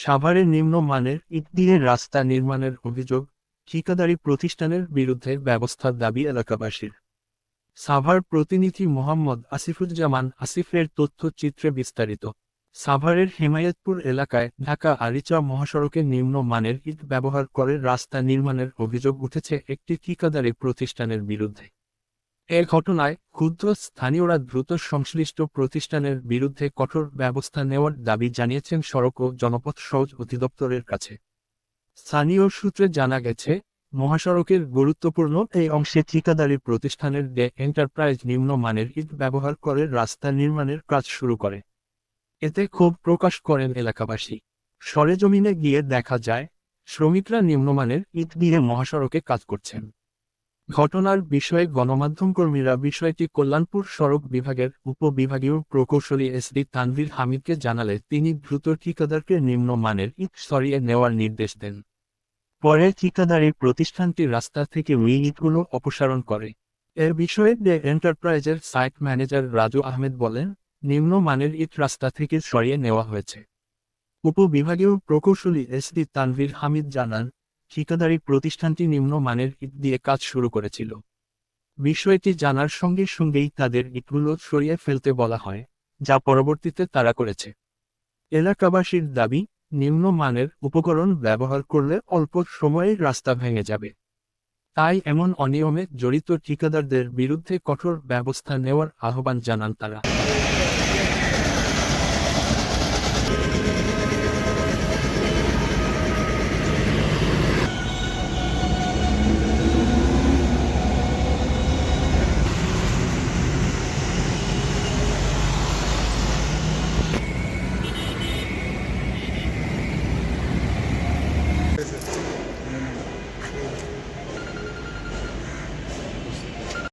সাভারে নিম্নমানের ইট দিয়ে রাস্তা নির্মাণের অভিযোগ, ঠিকাদারি প্রতিষ্ঠানের বিরুদ্ধে ব্যবস্থার দাবি এলাকাবাসীর। সাভার প্রতিনিধি মোহাম্মদ আসিফুজ্জামান আসিফের তথ্যচিত্রে বিস্তারিত। সাভারের হেমায়েতপুর এলাকায় ঢাকা আরিচা মহাসড়কে নিম্নমানের ইট ব্যবহার করে রাস্তা নির্মাণের অভিযোগ উঠেছে একটি ঠিকাদারি প্রতিষ্ঠানের বিরুদ্ধে। এ ঘটনায় ক্ষুব্ধ স্থানীয়রা দ্রুত সংশ্লিষ্ট প্রতিষ্ঠানের বিরুদ্ধে কঠোর ব্যবস্থা নেওয়ার দাবি জানিয়েছেন সড়ক ও জনপথ সহজ অধিদপ্তরের কাছে। স্থানীয় সূত্রে জানা গেছে, মহাসড়কের গুরুত্বপূর্ণ এই অংশে ঠিকাদারি প্রতিষ্ঠানের ডে এন্টারপ্রাইজ নিম্নমানের ইট ব্যবহার করে রাস্তা নির্মাণের কাজ শুরু করে। এতে ক্ষোভ প্রকাশ করেন এলাকাবাসী। সরেজমিনে গিয়ে দেখা যায়, শ্রমিকরা নিম্নমানের ইট দিয়ে মহাসড়কে কাজ করছেন। ঘটনার বিষয়ে গণমাধ্যমকর্মীরা বিষয়টি কল্যাণপুর সড়ক বিভাগের উপবিভাগীয় প্রকৌশলী এসডি তানভীর হামিদকে জানালে তিনি দ্রুত ঠিকাদারকে নিম্নমানের ইট সরিয়ে নেওয়ার নির্দেশ দেন। পরে ঠিকাদারি প্রতিষ্ঠানটি রাস্তা থেকে ওই ইটগুলো অপসারণ করে। এ বিষয়ে ডে এন্টারপ্রাইজের সাইট ম্যানেজার রাজু আহমেদ বলেন, নিম্নমানের ইট রাস্তা থেকে সরিয়ে নেওয়া হয়েছে। উপবিভাগীয় প্রকৌশলী এসডি তানভীর হামিদ জানান, ঠিকাদারি প্রতিষ্ঠানটি নিম্নমানের ইট দিয়ে কাজ শুরু করেছিল। বিষয়টি জানার সঙ্গে সঙ্গেই তাদের ইটগুলো সরিয়ে ফেলতে বলা হয়, যা পরবর্তীতে তারা করেছে। এলাকাবাসীর দাবি, নিম্নমানের উপকরণ ব্যবহার করলে অল্প সময়েই রাস্তা ভেঙে যাবে। তাই এমন অনিয়মে জড়িত ঠিকাদারদের বিরুদ্ধে কঠোর ব্যবস্থা নেওয়ার আহ্বান জানান তারা।